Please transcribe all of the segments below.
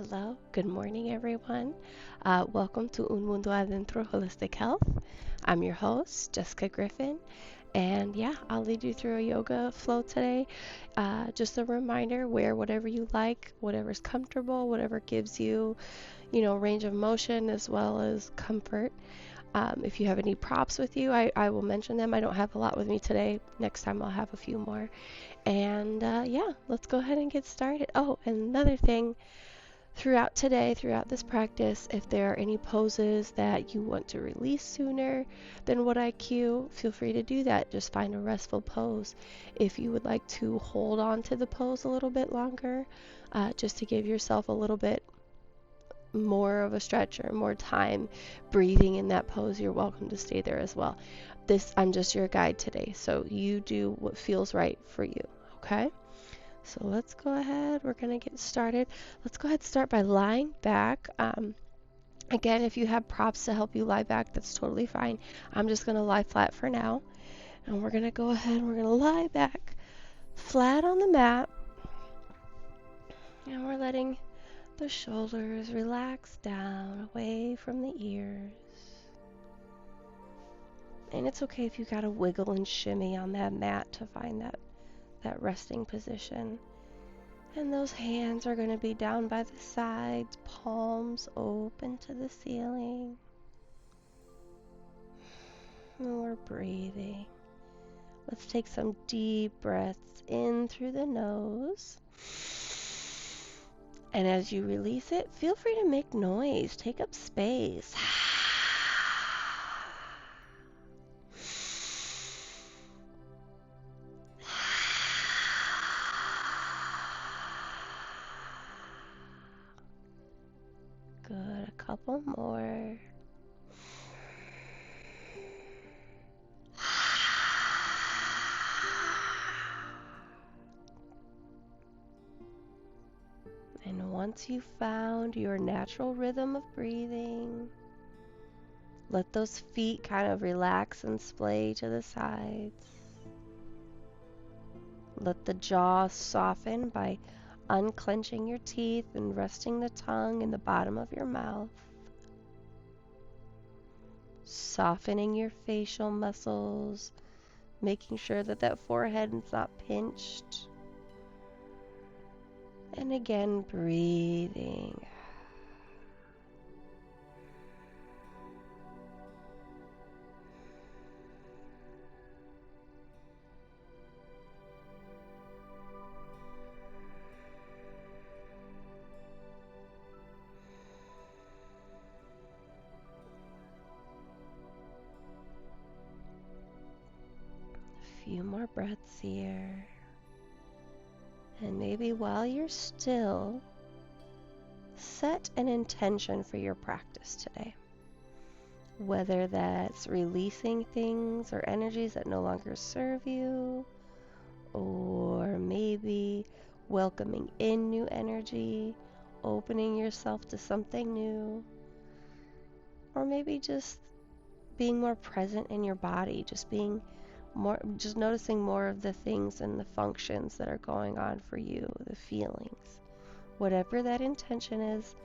Hello, good morning, everyone. Welcome to Un Mundo Adentro Holistic Health. I'm your host, Jessica Griffin, and yeah, I'll lead you through a yoga flow today. Just a reminder, wear whatever you like, whatever's comfortable, whatever gives you, range of motion as well as comfort. If you have any props with you, I will mention them. I don't have a lot with me today. Next time I'll have a few more. And yeah, let's go ahead and get started. Oh, and another thing. Throughout today, throughout this practice, if there are any poses that you want to release sooner than what I cue, feel free to do that. Just find a restful pose. If you would like to hold on to the pose a little bit longer, just to give yourself a little bit more of a stretch or more time breathing in that pose, you're welcome to stay there as well. I'm just your guide today, so you do what feels right for you, okay? So let's go ahead. We're going to get started. Let's go ahead and start by lying back. Again, if you have props to help you lie back, that's totally fine. I'm just going to lie flat for now. And we're going to go ahead and we're going to lie back flat on the mat. And we're letting the shoulders relax down away from the ears. And it's okay if you got to wiggle and shimmy on that mat to find that resting position. And those hands are going to be down by the sides, palms open to the ceiling. And we're breathing. Let's take some deep breaths in through the nose. And as you release it, feel free to make noise. Take up space. Good, a couple more. And once you've found your natural rhythm of breathing, let those feet kind of relax and splay to the sides. Let the jaw soften by unclenching your teeth and resting the tongue in the bottom of your mouth. Softening your facial muscles, making sure that forehead is not pinched. And again, breathing. A few more breaths here. And maybe while you're still, set an intention for your practice today. Whether that's releasing things or energies that no longer serve you, or maybe welcoming in new energy, opening yourself to something new, or maybe just being more present in your body, just noticing more of the things and the functions that are going on for you, the feelings. Whatever that intention is,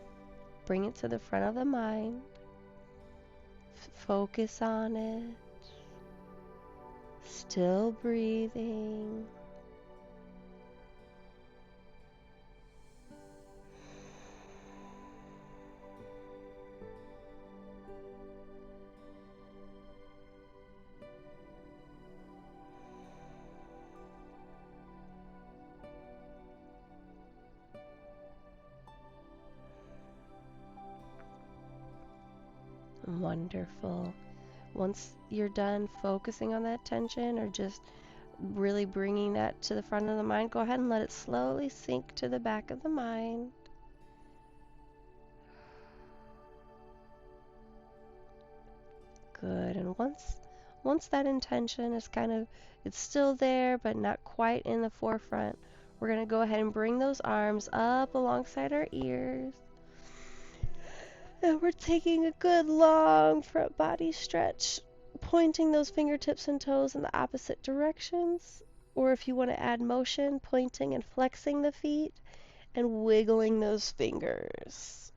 bring it to the front of the mind. Focus on it. Still breathing. Wonderful. Once you're done focusing on that tension or just really bringing that to the front of the mind, go ahead and let it slowly sink to the back of the mind. Good. And once that intention is it's still there but not quite in the forefront, we're going to go ahead and bring those arms up alongside our ears. And we're taking a good long front body stretch, pointing those fingertips and toes in the opposite directions. Or if you want to add motion, pointing and flexing the feet. and wiggling those fingers.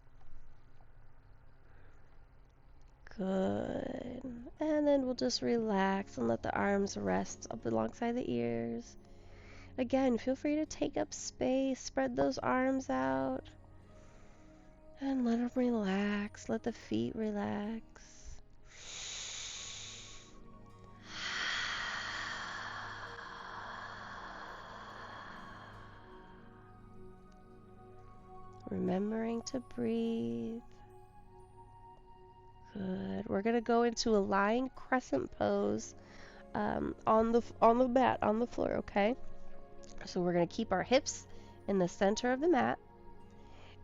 Good. And then we'll just relax and let the arms rest up alongside the ears. Again, feel free to take up space, spread those arms out, and let them relax. Let the feet relax. Remembering to breathe. Good. We're gonna go into a lying crescent pose on the mat on the floor. Okay. So we're gonna keep our hips in the center of the mat,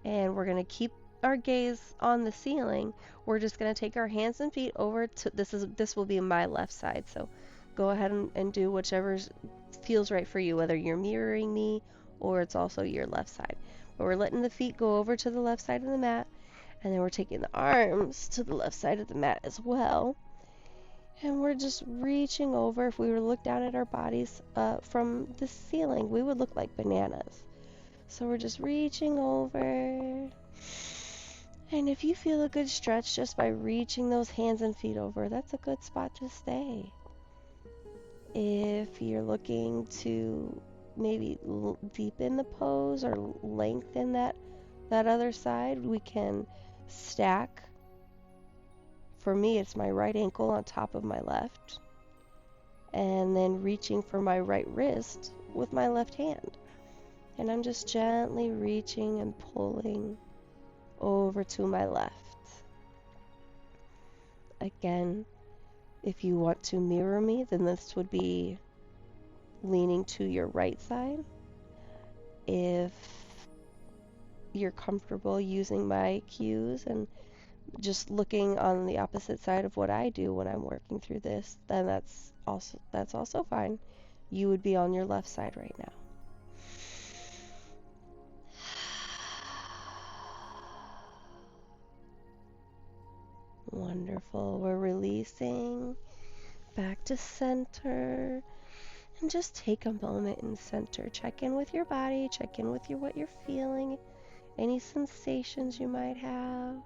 and we're gonna keep our gaze on the ceiling. We're just gonna take our hands and feet over to this will be my left side. So go ahead and do whichever feels right for you, whether you're mirroring me or it's also your left side. But we're letting the feet go over to the left side of the mat. And then we're taking the arms to the left side of the mat as well. And we're just reaching over. If we were to look down at our bodies from the ceiling, we would look like bananas. So we're just reaching over. And if you feel a good stretch just by reaching those hands and feet over, that's a good spot to stay. If you're looking to maybe deepen the pose or lengthen that other side, we can stack. For me, it's my right ankle on top of my left, and then reaching for my right wrist with my left hand. And I'm just gently reaching and pulling over to my left. Again, if you want to mirror me, then this would be leaning to your right side. If you're comfortable using my cues and just looking on the opposite side of what I do when I'm working through this, then that's also fine. You would be on your left side right now. Wonderful. We're releasing back to center, and just take a moment in center. Check in with your body, check in with what you're feeling, any sensations you might have.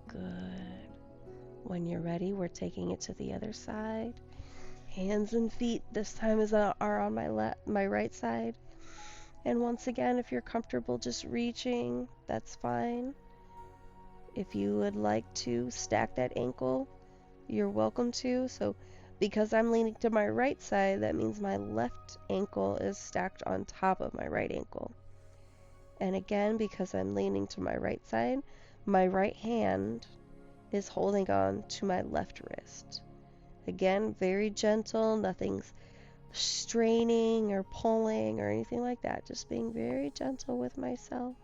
Good. When you're ready, we're taking it to the other side. Hands and feet this time are on my right side. And once again, if you're comfortable just reaching, that's fine. If you would like to stack that ankle, you're welcome to. So because I'm leaning to my right side, that means my left ankle is stacked on top of my right ankle. And again, because I'm leaning to my right side, my right hand is holding on to my left wrist. Again, very gentle, nothing's straining or pulling or anything like that. Just being very gentle with myself.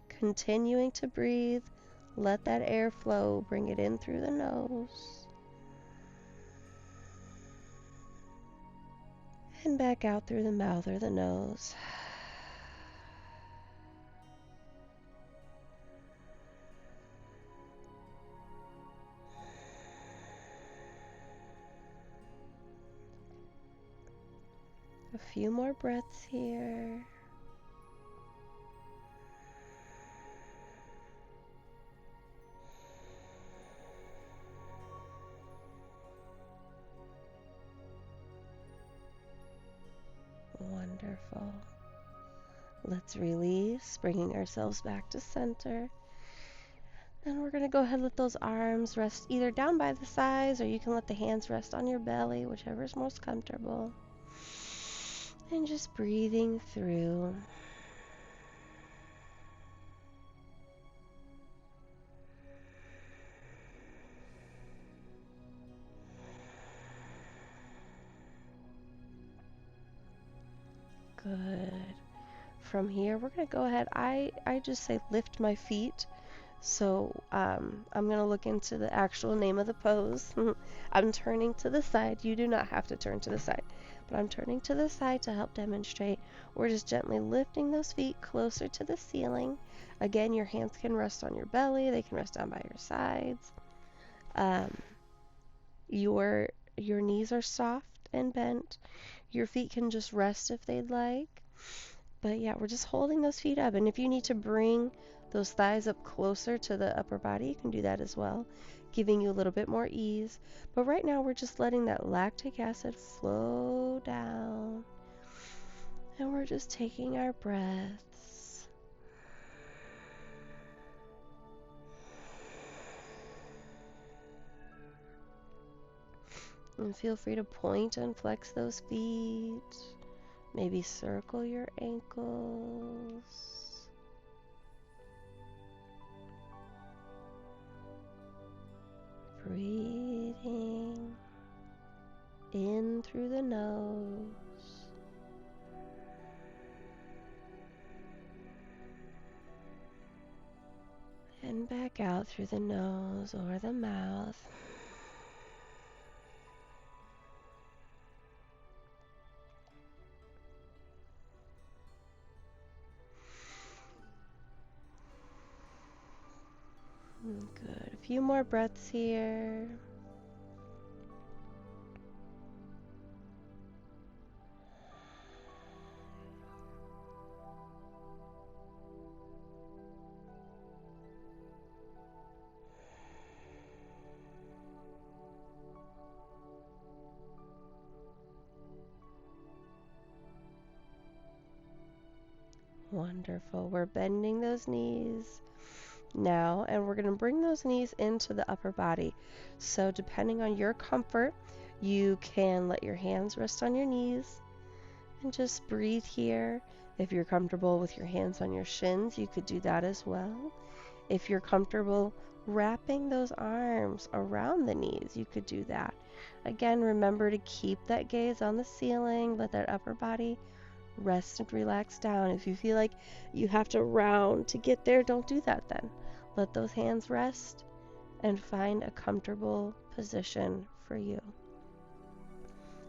Continuing to breathe. Let that air flow. Bring it in through the nose. And back out through the mouth or the nose. A few more breaths here. Wonderful. Let's release, bringing ourselves back to center. And we're going to go ahead and let those arms rest either down by the sides, or you can let the hands rest on your belly, whichever is most comfortable. And just breathing through. Good. From here, we're going to go ahead. I just say lift my feet So I'm going to look into the actual name of the pose. I'm turning to the side. You do not have to turn to the side, but I'm turning to the side to help demonstrate. We're just gently lifting those feet closer to the ceiling. Again, your hands can rest on your belly. They can rest down by your sides. Um, your knees are soft and bent. Your feet can just rest if they'd like. But yeah, we're just holding those feet up. And if you need to bring those thighs up closer to the upper body, you can do that as well, giving you a little bit more ease. But right now, we're just letting that lactic acid flow down. And we're just taking our breaths. And feel free to point and flex those feet. Maybe circle your ankles. Breathing in through the nose. And back out through the nose or the mouth. Good. A few more breaths here. Wonderful. We're bending those knees now, and we're going to bring those knees into the upper body. So depending on your comfort, you can let your hands rest on your knees and just breathe here. If you're comfortable with your hands on your shins, you could do that as well. If you're comfortable wrapping those arms around the knees, you could do that. Again, remember to keep that gaze on the ceiling, let that upper body rest and relax down. If you feel like you have to round to get there, don't do that then. Let those hands rest and find a comfortable position for you.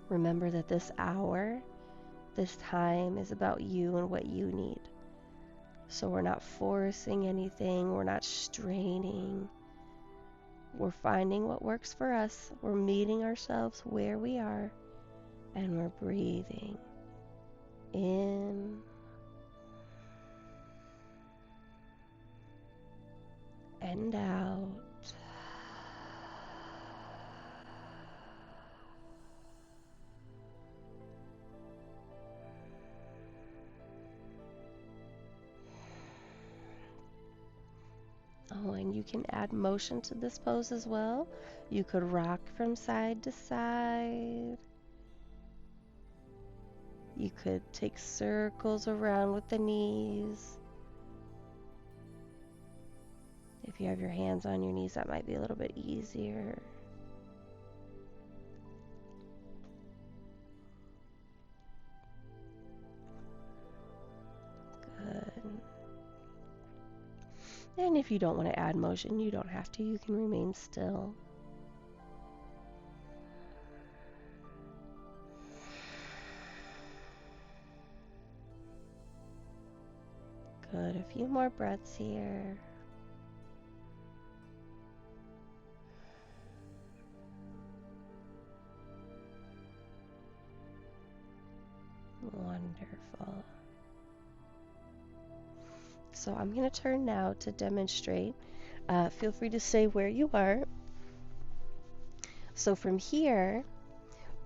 Remember that this hour, this time is about you and what you need. So we're not forcing anything, we're not straining. We're finding what works for us. We're meeting ourselves where we are, and we're breathing in and out. Oh, and you can add motion to this pose as well. You could rock from side to side. You could take circles around with the knees. If you have your hands on your knees, that might be a little bit easier. Good. And if you don't want to add motion, you don't have to. You can remain still. Good. A few more breaths here. Wonderful. So I'm going to turn now to demonstrate. Feel free to stay where you are. So from here,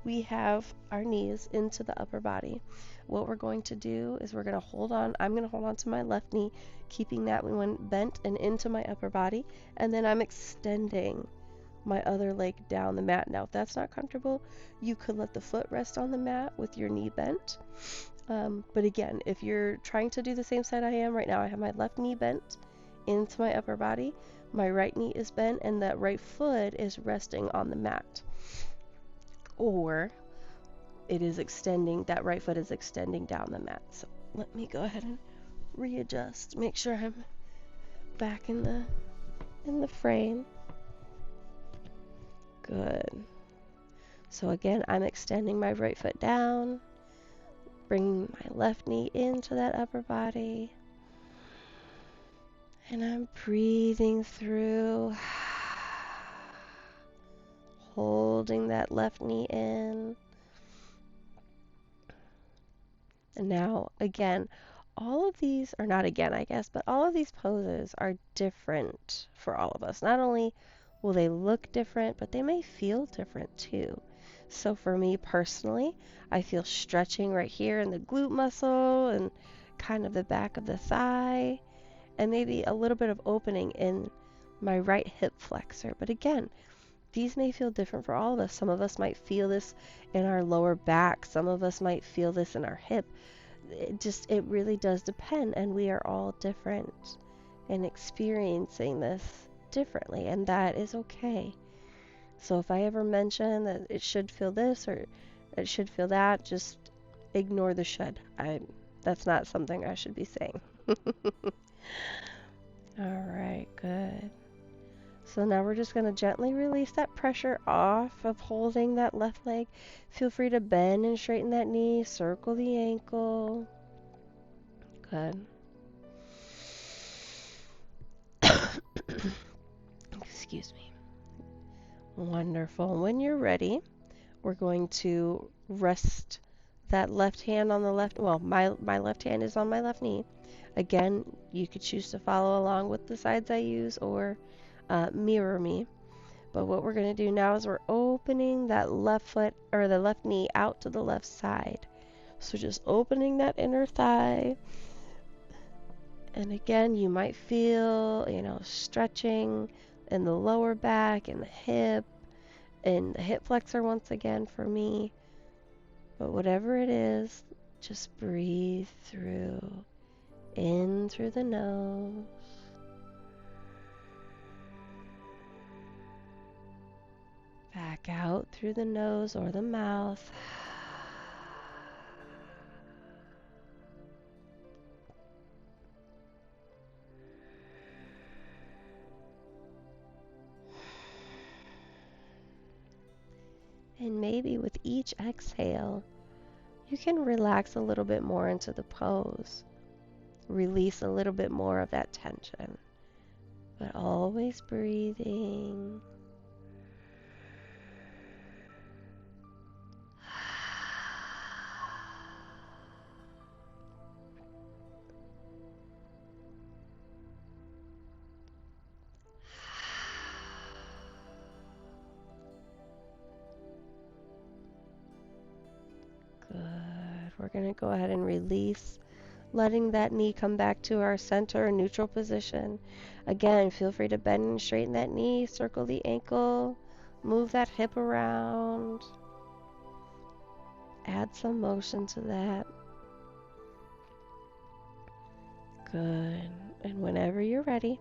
we have our knees into the upper body. What we're going to do is we're going to hold on. I'm going to hold on to my left knee, keeping that one bent and into my upper body. And then I'm extending my other leg down the mat. Now, if that's not comfortable, you could let the foot rest on the mat with your knee bent. But again, if you're trying to do the same side I am right now, I have my left knee bent into my upper body. My right knee is bent and that right foot is resting on the mat. Or it is extending, that right foot is extending down the mat. So let me go ahead and readjust. Make sure I'm back in the in the frame. Good. So again, I'm extending my right foot down, bringing my left knee into that upper body, and I'm breathing through, holding that left knee in. And now, again, all of these, or not again, I guess, but all of these poses are different for all of us. Not only will they look different, but they may feel different too. So for me personally, I feel stretching right here in the glute muscle and kind of the back of the thigh, and maybe a little bit of opening in my right hip flexor. But again, these may feel different for all of us. Some of us might feel this in our lower back. Some of us might feel this in our hip. It really does depend, and we are all different and experiencing this differently, and that is okay. So if I ever mention that it should feel this or it should feel that, just ignore the should. That's not something I should be saying. All right, good. So now we're just going to gently release that pressure off of holding that left leg. Feel free to bend and straighten that knee, circle the ankle. Good. Excuse me. Wonderful. When you're ready, we're going to rest that left hand on the left, well, my left hand is on my left knee. Again, you could choose to follow along with the sides I use or mirror me. But what we're going to do now is we're opening that left foot or the left knee out to the left side. So just opening that inner thigh. And again, you might feel, stretching in the lower back and the hip and the hip flexor once again for me. But whatever it is, just breathe through. In through the nose. Back out through the nose or the mouth. And maybe with each exhale, you can relax a little bit more into the pose. Release a little bit more of that tension. But always breathing. Good. We're going to go ahead and release, letting that knee come back to our center, neutral position. Again, feel free to bend and straighten that knee, circle the ankle, move that hip around. Add some motion to that. Good. And whenever you're ready,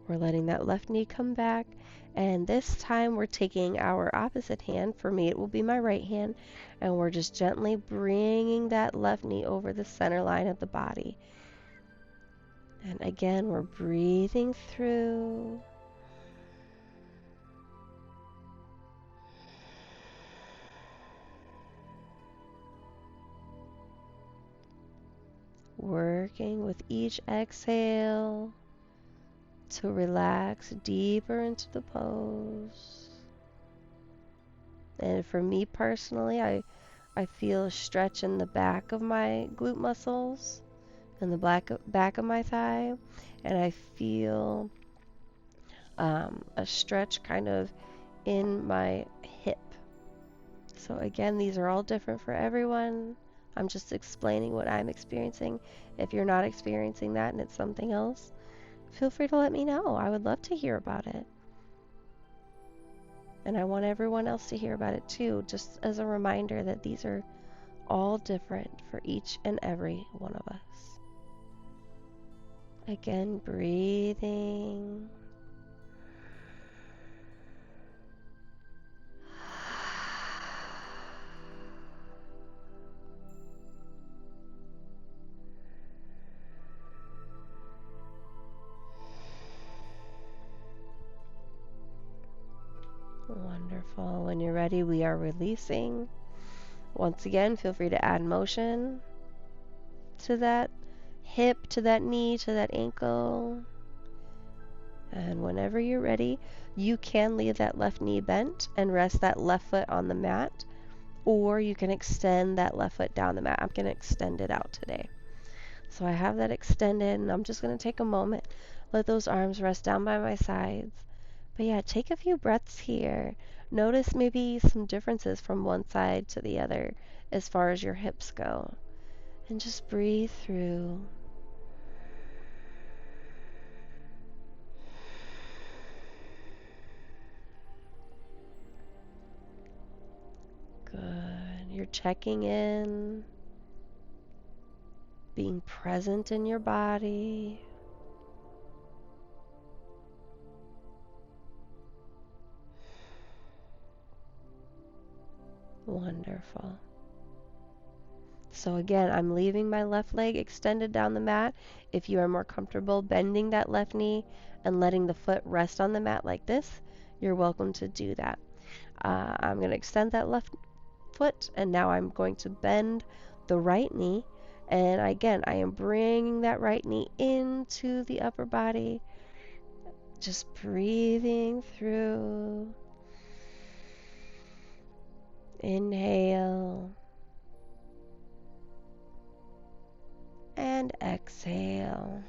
we're letting that left knee come back. And this time we're taking our opposite hand. For me, it will be my right hand. And we're just gently bringing that left knee over the center line of the body. And again, we're breathing through. Working with each exhale to relax deeper into the pose. And for me personally, I feel a stretch in the back of my glute muscles and the back of my thigh. And I feel a stretch kind of in my hip. So again, these are all different for everyone. I'm just explaining what I'm experiencing. If you're not experiencing that and it's something else, feel free to let me know. I would love to hear about it. And I want everyone else to hear about it too, just as a reminder that these are all different for each and every one of us. Again, breathing. Wonderful. When you're ready, we are releasing. Once again, feel free to add motion to that hip, to that knee, to that ankle. And whenever you're ready, you can leave that left knee bent and rest that left foot on the mat, or you can extend that left foot down the mat. I'm going to extend it out today. So I have that extended, and I'm just going to take a moment, let those arms rest down by my sides. But yeah, take a few breaths here. Notice maybe some differences from one side to the other as far as your hips go. And just breathe through. Good. You're checking in, being present in your body. Wonderful. So again, I'm leaving my left leg extended down the mat. If you are more comfortable bending that left knee and letting the foot rest on the mat like this, you're welcome to do that. I'm going to extend that left foot, and now I'm going to bend the right knee. And again, I am bringing that right knee into the upper body, just breathing through. Inhale and exhale.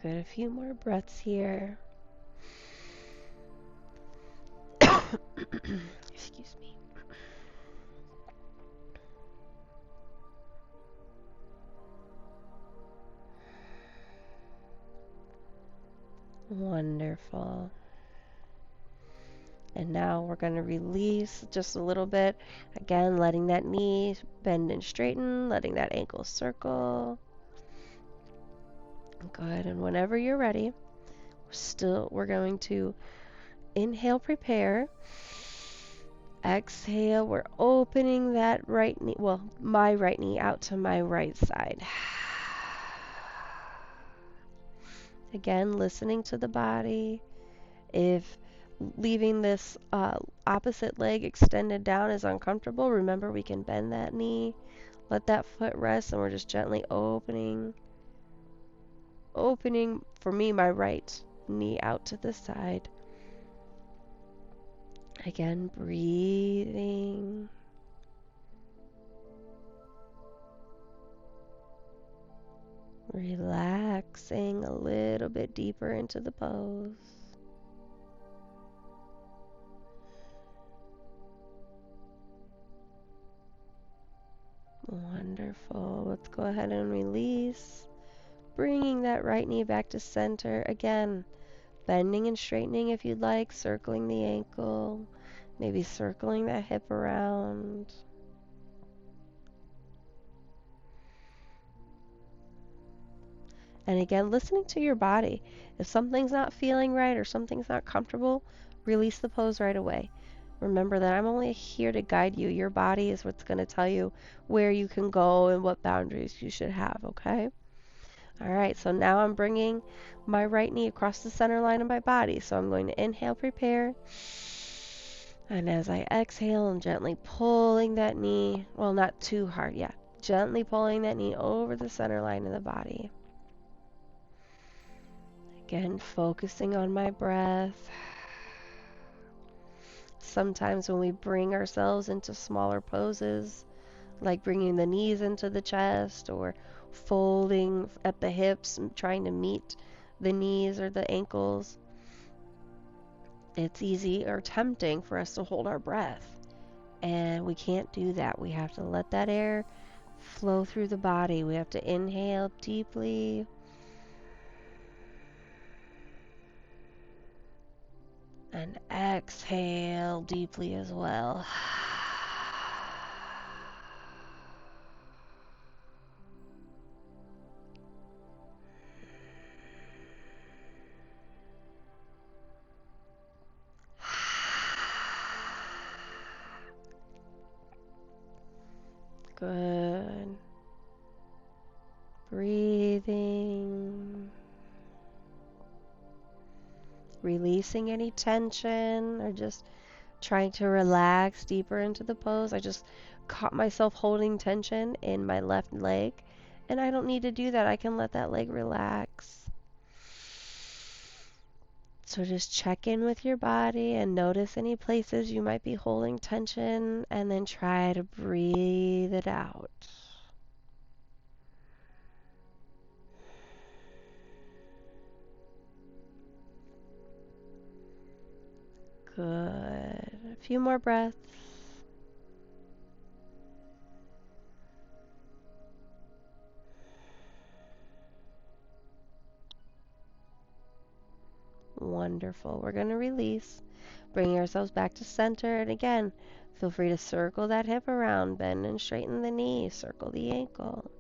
Good, a few more breaths here. Excuse me. Wonderful. And now we're going to release just a little bit. Again, letting that knee bend and straighten, letting that ankle circle. Good, and whenever you're ready, we're going to inhale, prepare. Exhale, we're opening that right knee, well, my right knee out to my right side. Again, listening to the body. If leaving this opposite leg extended down is uncomfortable, remember we can bend that knee, let that foot rest, and we're just gently opening, for me, my right knee out to the side. Again, breathing. Relaxing a little bit deeper into the pose. Wonderful. Let's go ahead and release. Bringing that right knee back to center. Again, bending and straightening if you'd like, circling the ankle, maybe circling that hip around. And again, listening to your body. If something's not feeling right or something's not comfortable, release the pose right away. Remember that I'm only here to guide you. Your body is what's going to tell you where you can go and what boundaries you should have, okay? All right, so now I'm bringing my right knee across the center line of my body. So I'm going to inhale, prepare. And as I exhale, I'm gently pulling that knee, well, not too hard, yeah. Gently pulling that knee over the center line of the body. Again, focusing on my breath. Sometimes when we bring ourselves into smaller poses, like bringing the knees into the chest or folding at the hips and trying to meet the knees or the ankles, it's easy or tempting for us to hold our breath. And we can't do that. We have to let that air flow through the body. We have to inhale deeply. And exhale deeply as well. Good. Breathing. Releasing any tension or just trying to relax deeper into the pose. I just caught myself holding tension in my left leg, and I don't need to do that. I can let that leg relax. So just check in with your body and notice any places you might be holding tension, and then try to breathe it out. Good. A few more breaths. Wonderful. We're going to release, bringing ourselves back to center. And again, feel free to circle that hip around, bend and straighten the knee, circle the ankle.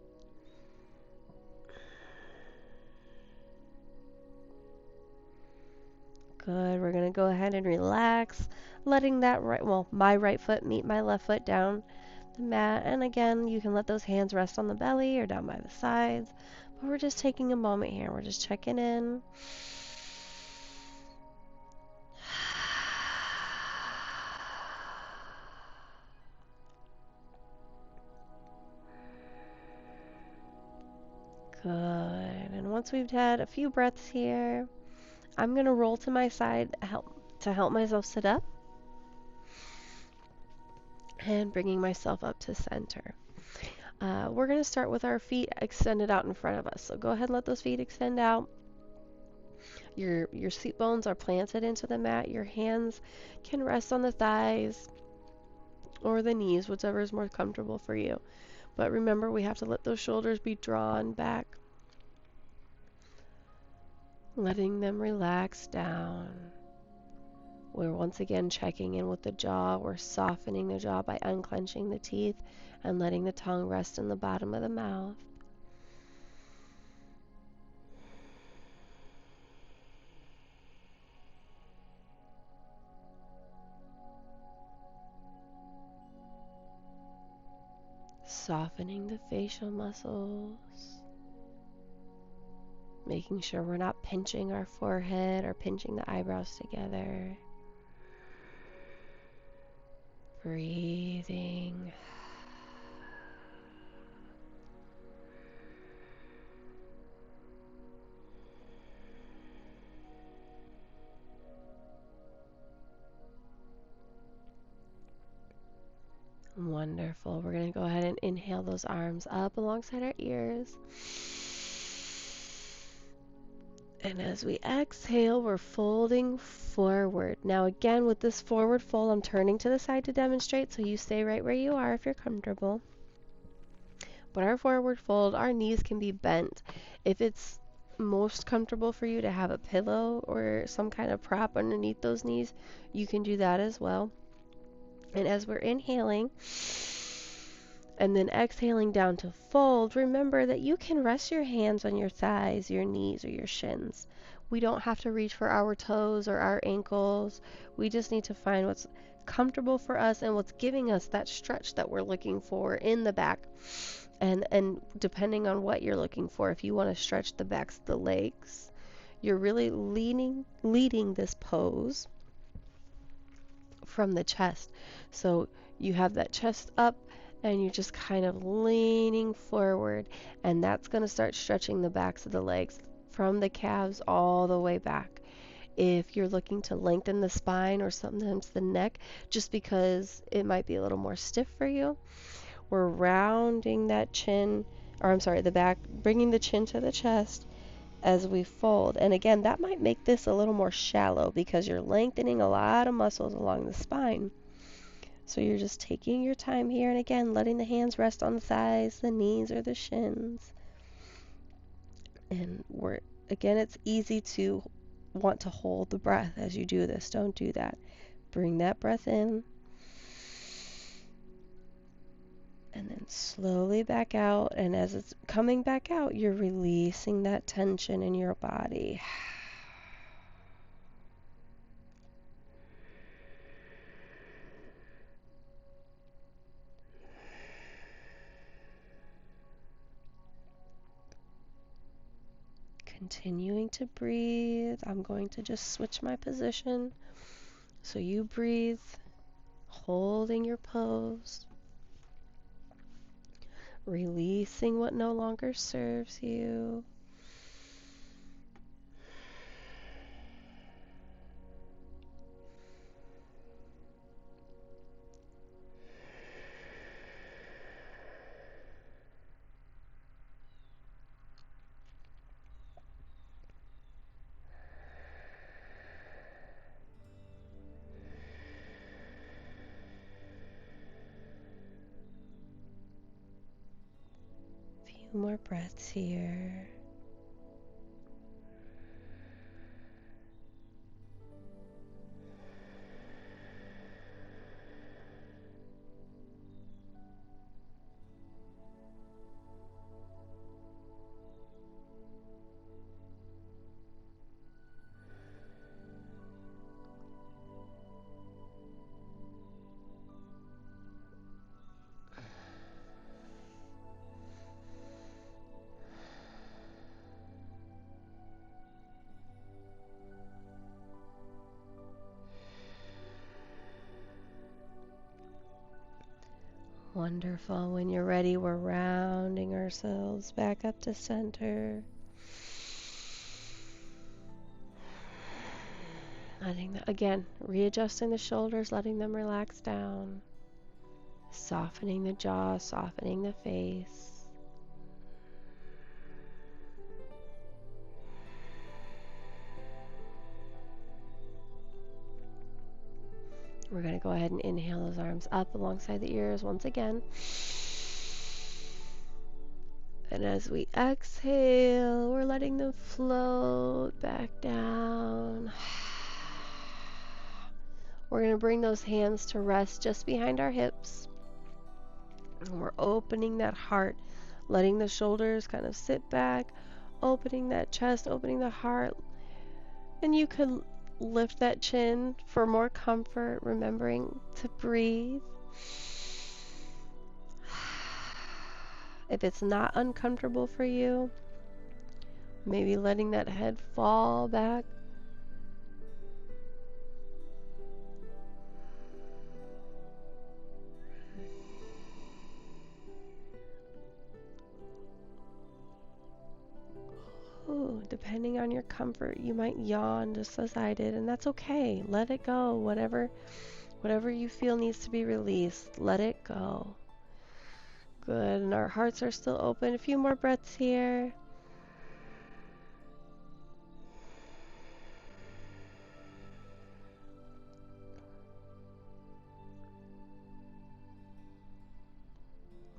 Good. We're going to go ahead and relax, letting that my right foot meet my left foot down the mat. And again, you can let those hands rest on the belly or down by the sides. But we're just taking a moment here. We're just checking in. Good. And once we've had a few breaths here, I'm going to roll to my side to help myself sit up. And bringing myself up to center. We're going to start with our feet extended out in front of us. So go ahead and let those feet extend out. Your seat bones are planted into the mat. Your hands can rest on the thighs or the knees, whichever is more comfortable for you. But remember, we have to let those shoulders be drawn back. Letting them relax down. We're once again checking in with the jaw. We're softening the jaw by unclenching the teeth and letting the tongue rest in the bottom of the mouth. Softening the facial muscles. Making sure we're not pinching our forehead or pinching the eyebrows together. Breathing. Wonderful. We're going to go ahead and inhale those arms up alongside our ears. And as we exhale, we're folding forward. Now again, with this forward fold, I'm turning to the side to demonstrate, so you stay right where you are if you're comfortable. But our forward fold, our knees can be bent. If it's most comfortable for you to have a pillow or some kind of prop underneath those knees, you can do that as well. And as we're inhaling and then exhaling down to fold, remember that you can rest your hands on your thighs, your knees, or your shins. We don't have to reach for our toes or our ankles. We just need to find what's comfortable for us and what's giving us that stretch that we're looking for in the back. And depending on what you're looking for, if you want to stretch the backs of the legs, you're really leading this pose from the chest. So you have that chest up and you're just kind of leaning forward, and that's going to start stretching the backs of the legs from the calves all the way back. If you're looking to lengthen the spine or sometimes the neck, just because it might be a little more stiff for you, we're rounding that chin, the back, bringing the chin to the chest as we fold. And again, that might make this a little more shallow because you're lengthening a lot of muscles along the spine. So you're just taking your time here, and again, letting the hands rest on the thighs, the knees, or the shins. And it's easy to want to hold the breath as you do this. Don't do that. Bring that breath in. And then slowly back out. And as it's coming back out, you're releasing that tension in your body. Continuing to breathe. I'm going to just switch my position. So you breathe, holding your pose, releasing what no longer serves you. Few more breaths here. Wonderful. When you're ready, we're rounding ourselves back up to center. Again, readjusting the shoulders, letting them relax down. Softening the jaw, softening the face. We're going to go ahead and inhale those arms up alongside the ears once again. And as we exhale, we're letting them float back down. We're going to bring those hands to rest just behind our hips. And we're opening that heart, letting the shoulders kind of sit back, opening that chest, opening the heart. And you could lift that chin for more comfort, remembering to breathe. If it's not uncomfortable for you, maybe letting that head fall back. Ooh, depending on your comfort, you might yawn just as I did, and that's okay. Let it go. Whatever you feel needs to be released, let it go. Good, and our hearts are still open. A few more breaths here.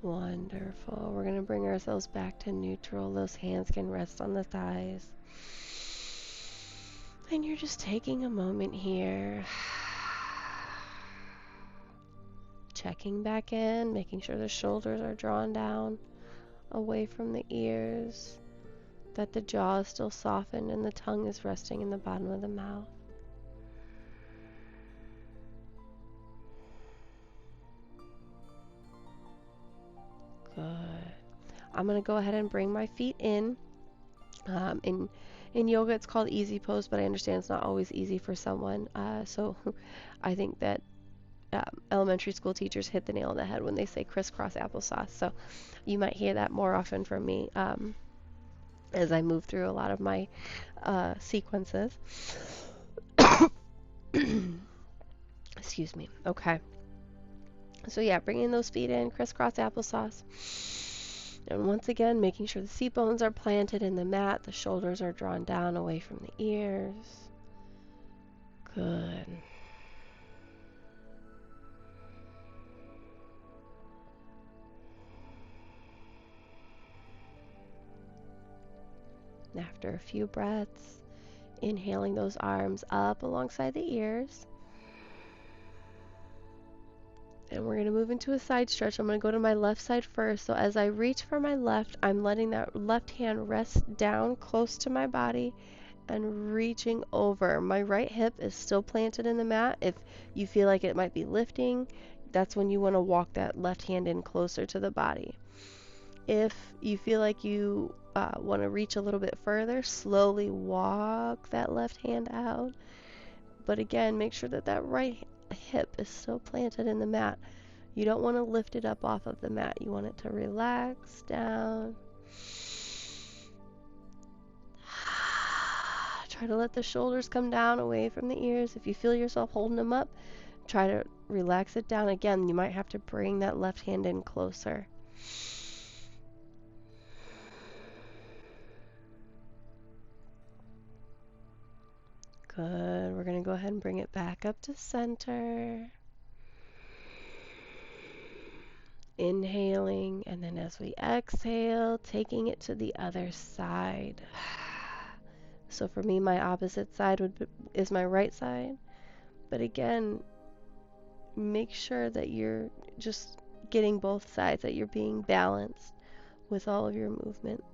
Wonderful. We're going to bring ourselves back to neutral. Those hands can rest on the thighs. And you're just taking a moment here. Checking back in, making sure the shoulders are drawn down away from the ears, that the jaw is still softened and the tongue is resting in the bottom of the mouth. Good. I'm going to go ahead and bring my feet in. In yoga, it's called easy pose, but I understand it's not always easy for someone. So I think that elementary school teachers hit the nail on the head when they say crisscross applesauce. So you might hear that more often from me as I move through a lot of my sequences. Excuse me. Okay. So yeah, bringing those feet in, crisscross applesauce. And once again, making sure the seat bones are planted in the mat, the shoulders are drawn down away from the ears. Good. After a few breaths, inhaling those arms up alongside the ears. And we're going to move into a side stretch. I'm going to go to my left side first. So as I reach for my left, I'm letting that left hand rest down close to my body and reaching over. My right hip is still planted in the mat. If you feel like it might be lifting, that's when you want to walk that left hand in closer to the body. If you feel like you want to reach a little bit further, slowly walk that left hand out. But again, make sure that that right hip is still planted in the mat. You don't want to lift it up off of the mat. You want it to relax down. Try to let the shoulders come down away from the ears. If you feel yourself holding them up, try to relax it down. Again, you might have to bring that left hand in closer. Good. We're going to go ahead and bring it back up to center. Inhaling, and then as we exhale, taking it to the other side. So for me, my opposite side is my right side. But again, make sure that you're just getting both sides, that you're being balanced with all of your movements.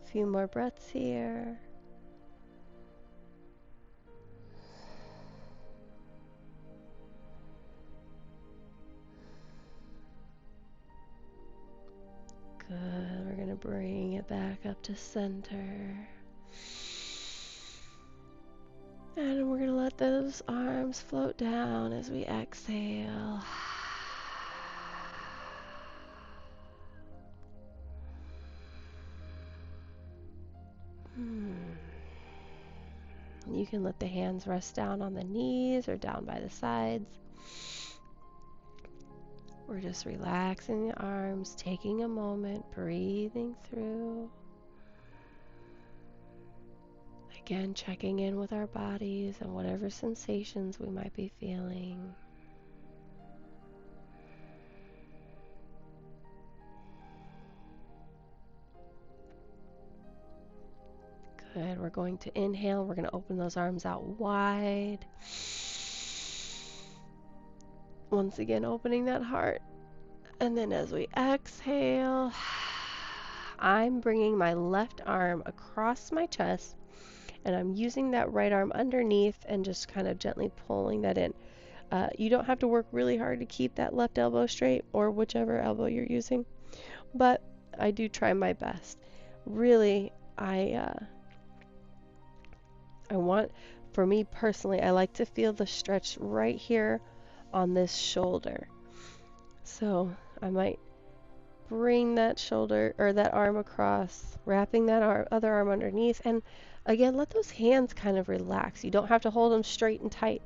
A few more breaths here. Good. We're going to bring it back up to center. And we're going to let those arms float down as we exhale. You can let the hands rest down on the knees or down by the sides. We're just relaxing the arms, taking a moment, breathing through. Again, checking in with our bodies and whatever sensations we might be feeling. Good. We're going to inhale. We're going to open those arms out wide. Once again, opening that heart. And then as we exhale, I'm bringing my left arm across my chest, and I'm using that right arm underneath and just kind of gently pulling that in. You don't have to work really hard to keep that left elbow straight, or whichever elbow you're using, but I do try my best. Really, I want, for me personally, I like to feel the stretch right here on this shoulder. So I might bring that shoulder or that arm across, wrapping that other arm underneath, and again, let those hands kind of relax. You don't have to hold them straight and tight.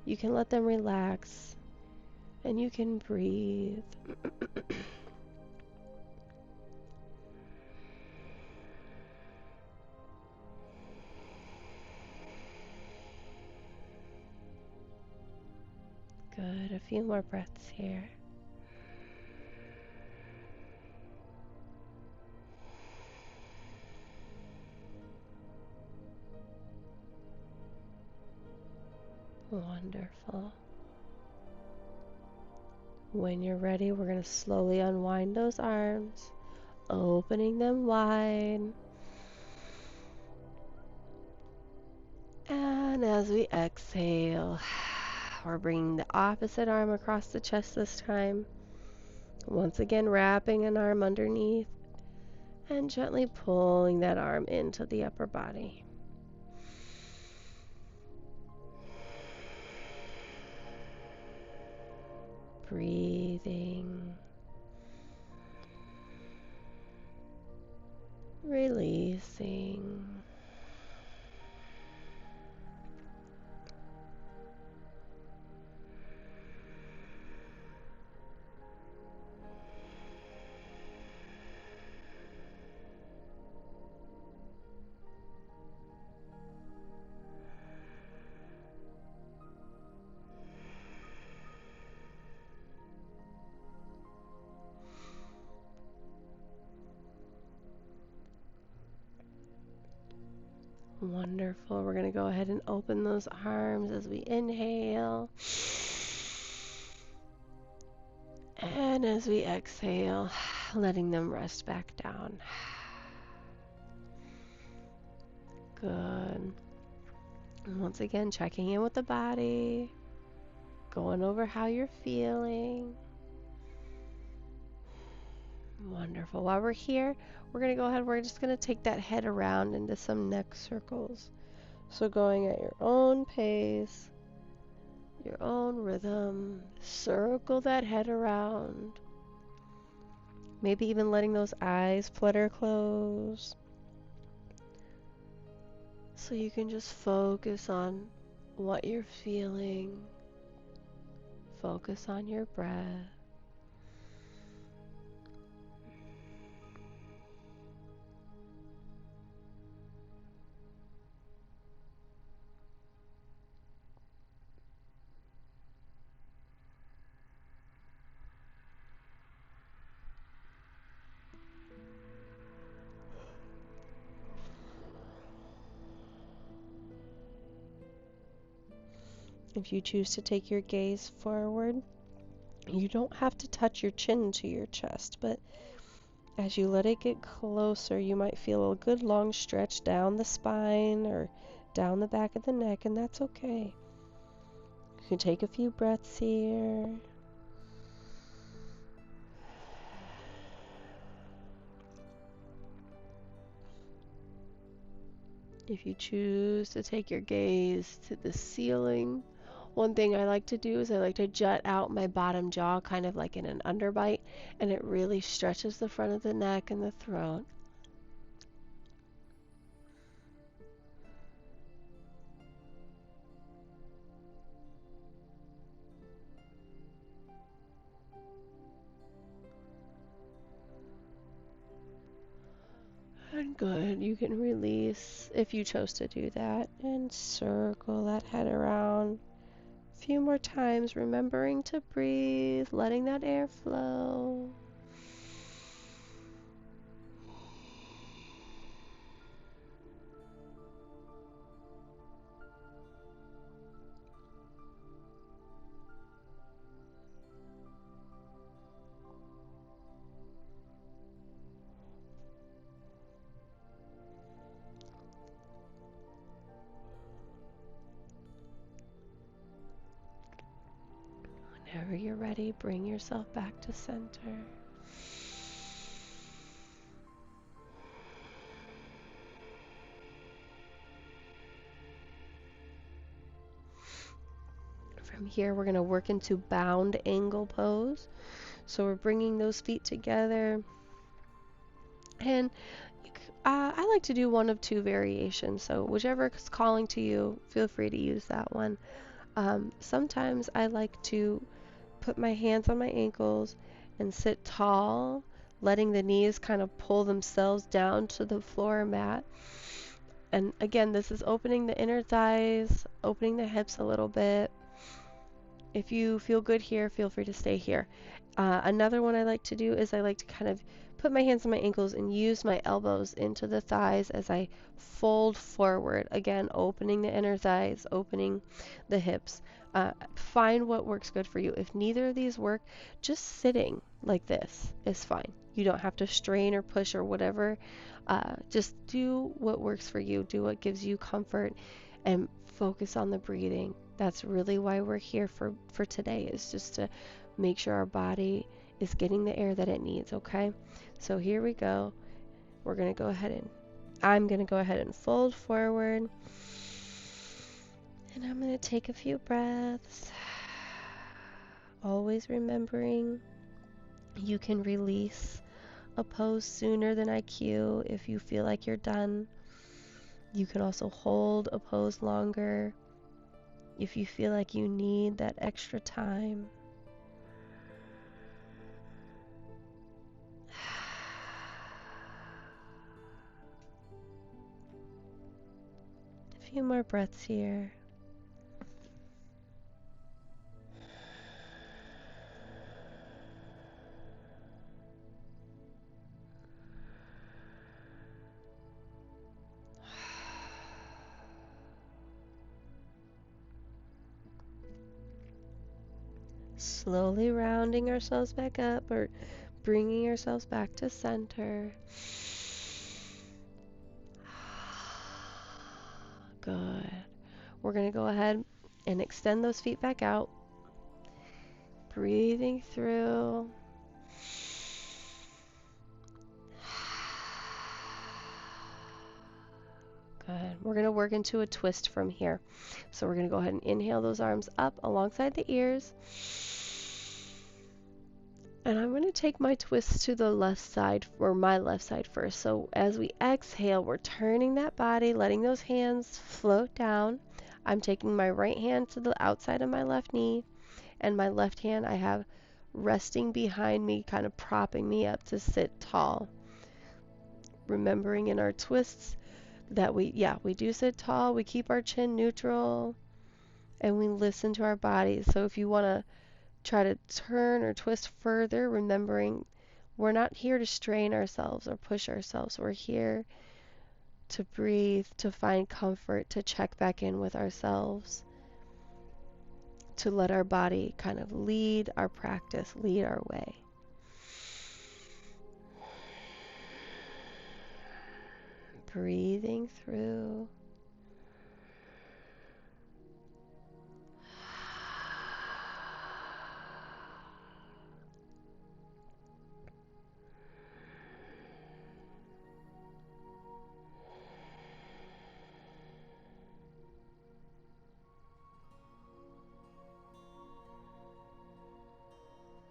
You can let them relax, and you can breathe. Good. A few more breaths here. Wonderful. When you're ready, we're going to slowly unwind those arms, opening them wide. And as we exhale, we're bringing the opposite arm across the chest this time. Once again, wrapping an arm underneath and gently pulling that arm into the upper body. Breathing. Releasing. Wonderful. We're going to go ahead and open those arms as we inhale. And as we exhale, letting them rest back down. Good. And once again, checking in with the body, going over how you're feeling. Wonderful. While we're here, we're going to go ahead, we're just going to take that head around into some neck circles. So going at your own pace, your own rhythm, circle that head around. Maybe even letting those eyes flutter close. So you can just focus on what you're feeling. Focus on your breath. If you choose to take your gaze forward, you don't have to touch your chin to your chest, but as you let it get closer, you might feel a good long stretch down the spine or down the back of the neck, and that's okay. You can take a few breaths here. If you choose to take your gaze to the ceiling, one thing I like to do is I like to jut out my bottom jaw kind of like in an underbite, and it really stretches the front of the neck and the throat. And good, you can release if you chose to do that and circle that head around a few more times, remembering to breathe, letting that air flow. Whenever you're ready, bring yourself back to center. From here, we're going to work into bound angle pose. So we're bringing those feet together. And I like to do one of two variations. So whichever is calling to you, feel free to use that one. Sometimes I like to put my hands on my ankles and sit tall, letting the knees kind of pull themselves down to the floor mat. And again, this is opening the inner thighs, opening the hips a little bit. If you feel good here, feel free to stay here. Another one I like to do is I like to kind of put my hands on my ankles and use my elbows into the thighs as I fold forward. Again, opening the inner thighs, opening the hips. Find what works good for you. If neither of these work, just sitting like this is fine. You don't have to strain or push or whatever. Just do what works for you. Do what gives you comfort and focus on the breathing. That's really why we're here for today, is just to make sure our body is getting the air that it needs, okay? So here we go. I'm going to go ahead and fold forward. And I'm going to take a few breaths. Always remembering you can release a pose sooner than I cue if you feel like you're done. You can also hold a pose longer if you feel like you need that extra time. A few more breaths here. Slowly rounding ourselves back up or bringing ourselves back to center. Good. We're going to go ahead and extend those feet back out. Breathing through. Good. We're going to work into a twist from here. So we're going to go ahead and inhale those arms up alongside the ears. And I'm going to take my twist to the left side, or my left side first. So as we exhale, we're turning that body, letting those hands float down. I'm taking my right hand to the outside of my left knee, and my left hand I have resting behind me, kind of propping me up to sit tall. Remembering in our twists that we do sit tall, we keep our chin neutral, and we listen to our bodies. So if you want to try to turn or twist further, remembering we're not here to strain ourselves or push ourselves. We're here to breathe, to find comfort, to check back in with ourselves, to let our body kind of lead our practice, lead our way. Breathing through.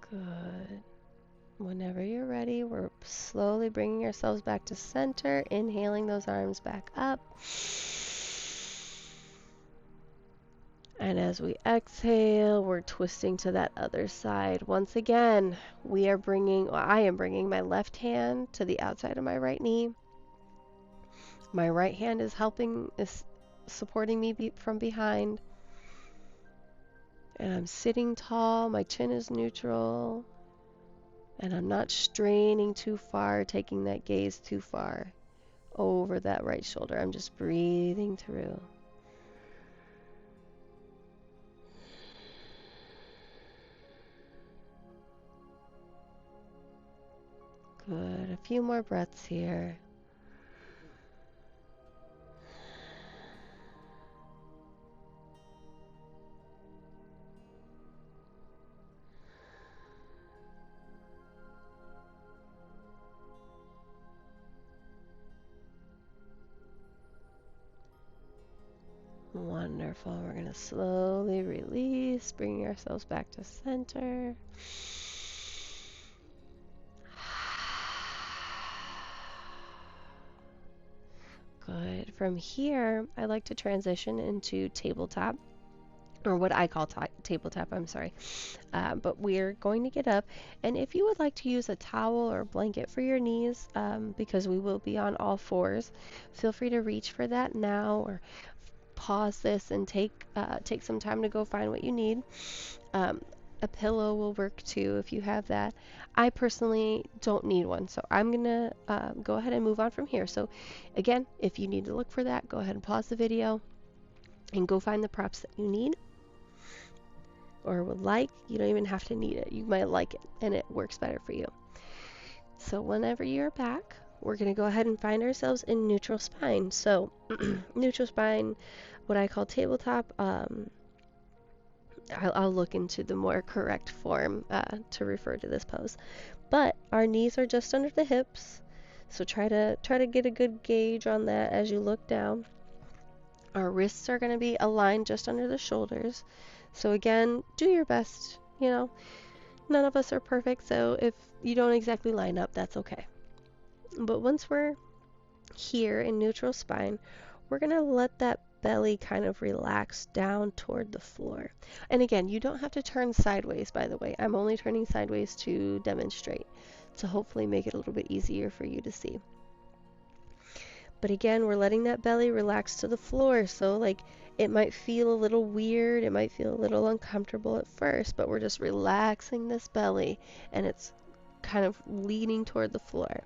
Good. Whenever you're ready, we're slowly bringing ourselves back to center, inhaling those arms back up. And as we exhale, we're twisting to that other side. Once again, I am bringing my left hand to the outside of my right knee. My right hand is supporting me from behind. And I'm sitting tall, my chin is neutral, and I'm not straining too far, taking that gaze too far over that right shoulder. I'm just breathing through. Good. A few more breaths here. Wonderful. We're going to slowly release, bringing ourselves back to center. Good. From here, I like to transition into tabletop, or what I call tabletop, I'm sorry. But we're going to get up, and if you would like to use a towel or a blanket for your knees, because we will be on all fours, feel free to reach for that now, or pause this and take some time to go find what you need. A pillow will work too if you have that. I personally don't need one, so I'm gonna go ahead and move on from here. So again, if you need to look for that, go ahead and pause the video and go find the props that you need or would like. You don't even have to need it. You might like it and it works better for you. So whenever you're back, we're going to go ahead and find ourselves in neutral spine. So neutral spine, what I call tabletop, I'll look into the more correct form to refer to this pose. But our knees are just under the hips, so try to get a good gauge on that as you look down. Our wrists are going to be aligned just under the shoulders. So again, do your best. You know, none of us are perfect, so if you don't exactly line up, that's okay. But once we're here in neutral spine, we're going to let that belly kind of relax down toward the floor. And again, you don't have to turn sideways, by the way. I'm only turning sideways to demonstrate, to hopefully make it a little bit easier for you to see. But again, we're letting that belly relax to the floor. So like it might feel a little weird, it might feel a little uncomfortable at first, but we're just relaxing this belly and it's kind of leaning toward the floor.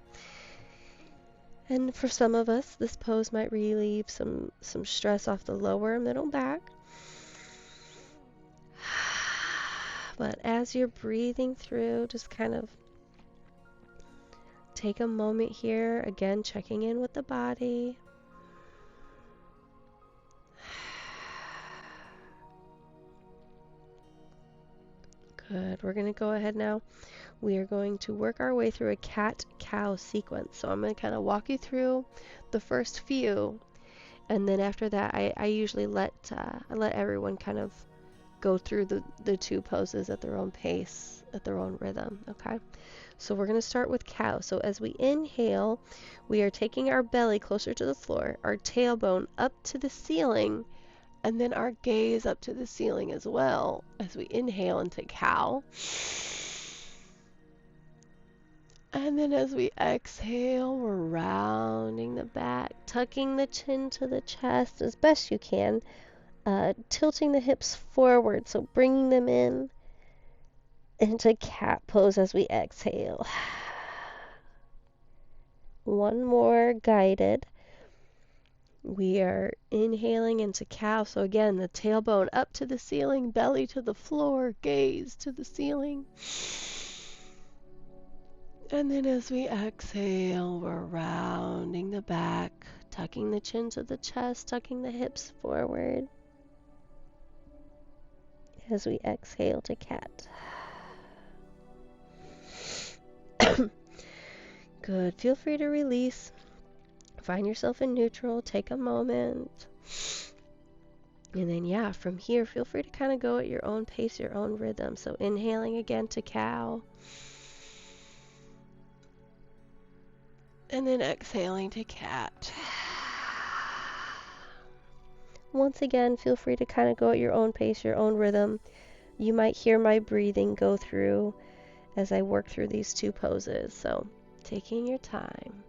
And for some of us, this pose might relieve some stress off the lower and middle back. But as you're breathing through, just kind of take a moment here, again, checking in with the body. Good. We're going to go ahead now. We are going to work our way through a cat-cow sequence. So I'm going to kind of walk you through the first few, and then after that, I usually let everyone kind of go through the two poses at their own pace, at their own rhythm. Okay. So we're going to start with cow. So as we inhale, we are taking our belly closer to the floor, our tailbone up to the ceiling, and then our gaze up to the ceiling as well as we inhale into cow. And then as we exhale, we're rounding the back, tucking the chin to the chest as best you can, tilting the hips forward, so bringing them in into cat pose as we exhale. One more guided. We are inhaling into cow. So again, the tailbone up to the ceiling, belly to the floor, gaze to the ceiling. And then as we exhale, we're rounding the back, tucking the chin to the chest, tucking the hips forward. As we exhale to cat. Good. Feel free to release. Find yourself in neutral. Take a moment. And then, yeah, from here, feel free to kind of go at your own pace, your own rhythm. So inhaling again to cow. And then exhaling to cat. Once again, feel free to kind of go at your own pace, your own rhythm. You might hear my breathing go through as I work through these two poses. So taking your time.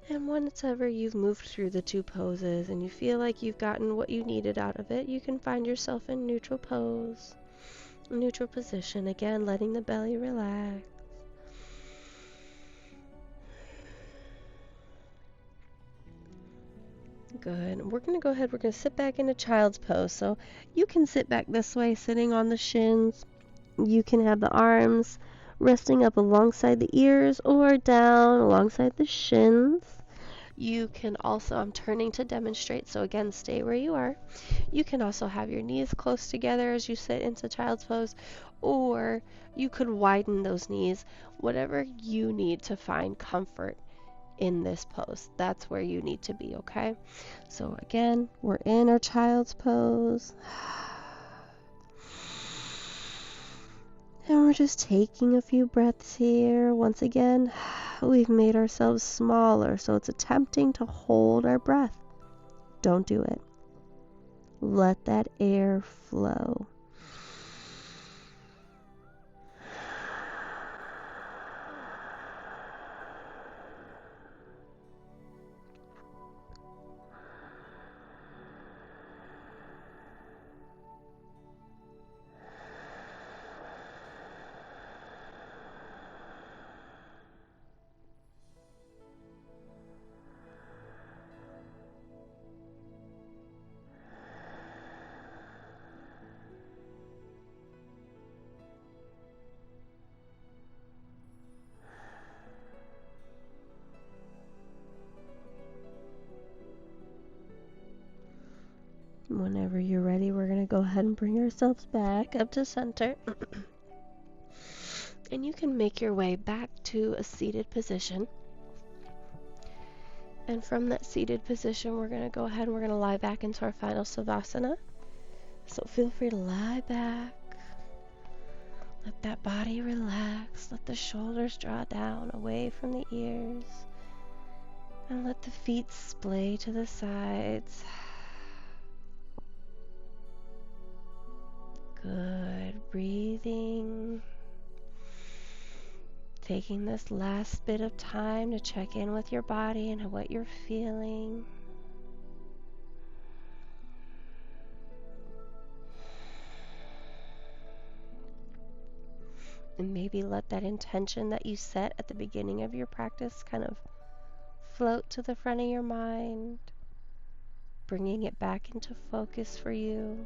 And whenever you've moved through the two poses and you feel like you've gotten what you needed out of it, you can find yourself in neutral pose, neutral position. Again, letting the belly relax. Good. We're going to go ahead, we're going to sit back in a child's pose. So you can sit back this way, sitting on the shins. You can have the arms resting up alongside the ears or down alongside the shins. You can also, I'm turning to demonstrate, so again, stay where you are. You can also have your knees close together as you sit into child's pose, or you could widen those knees, whatever you need to find comfort in this pose. That's where you need to be, okay? So again, we're in our child's pose. And we're just taking a few breaths here. Once again, we've made ourselves smaller, so it's attempting to hold our breath. Don't do it. Let that air flow. Whenever you're ready, we're going to go ahead and bring ourselves back up to center. And you can make your way back to a seated position. And from that seated position, we're going to go ahead and we're going to lie back into our final Savasana. So feel free to lie back. Let that body relax. Let the shoulders draw down away from the ears. And let the feet splay to the sides. Good. Breathing. Taking this last bit of time to check in with your body and what you're feeling. And maybe let that intention that you set at the beginning of your practice kind of float to the front of your mind, bringing it back into focus for you.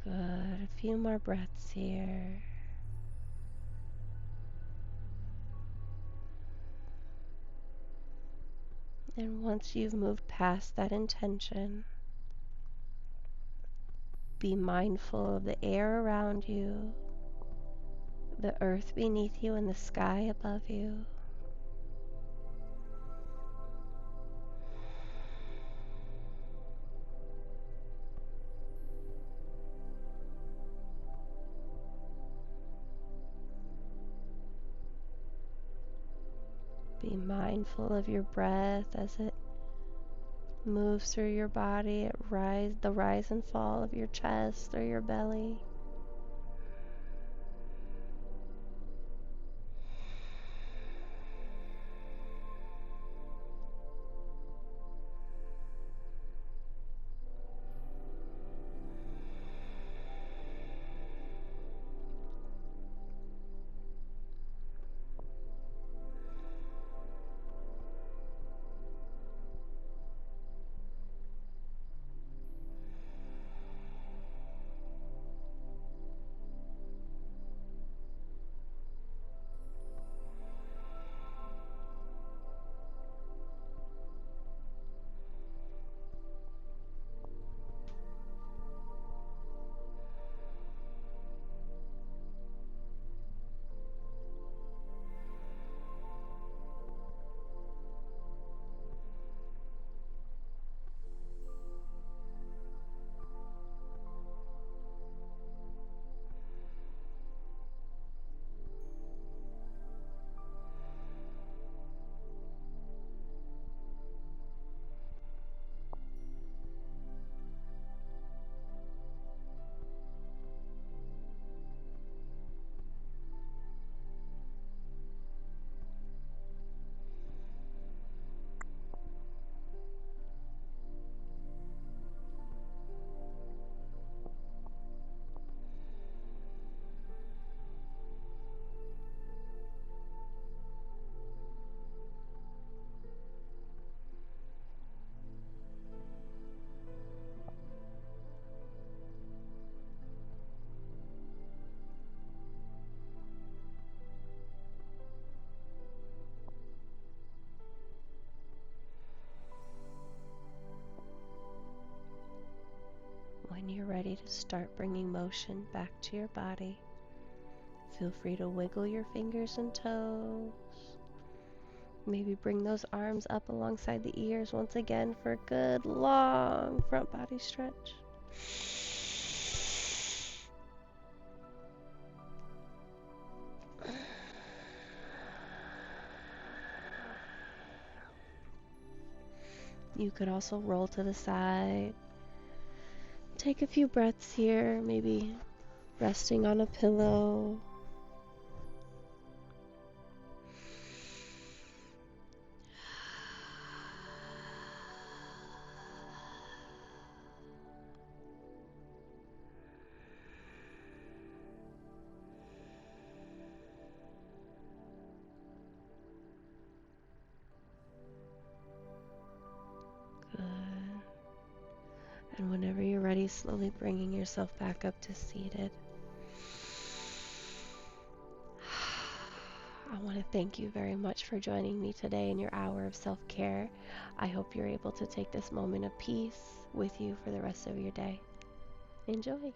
Good. A few more breaths here. And once you've moved past that intention, be mindful of the air around you, the earth beneath you, and the sky above you. Be mindful of your breath as it moves through your body, the rise and fall of your chest or your belly. When you're ready to start bringing motion back to your body, feel free to wiggle your fingers and toes. Maybe bring those arms up alongside the ears once again for a good long front body stretch. You could also roll to the side. Take a few breaths here, maybe resting on a pillow. Good. And whenever you're ready, slowly bringing yourself back up to seated. I want to thank you very much for joining me today in your hour of self-care. I hope you're able to take this moment of peace with you for the rest of your day. Enjoy.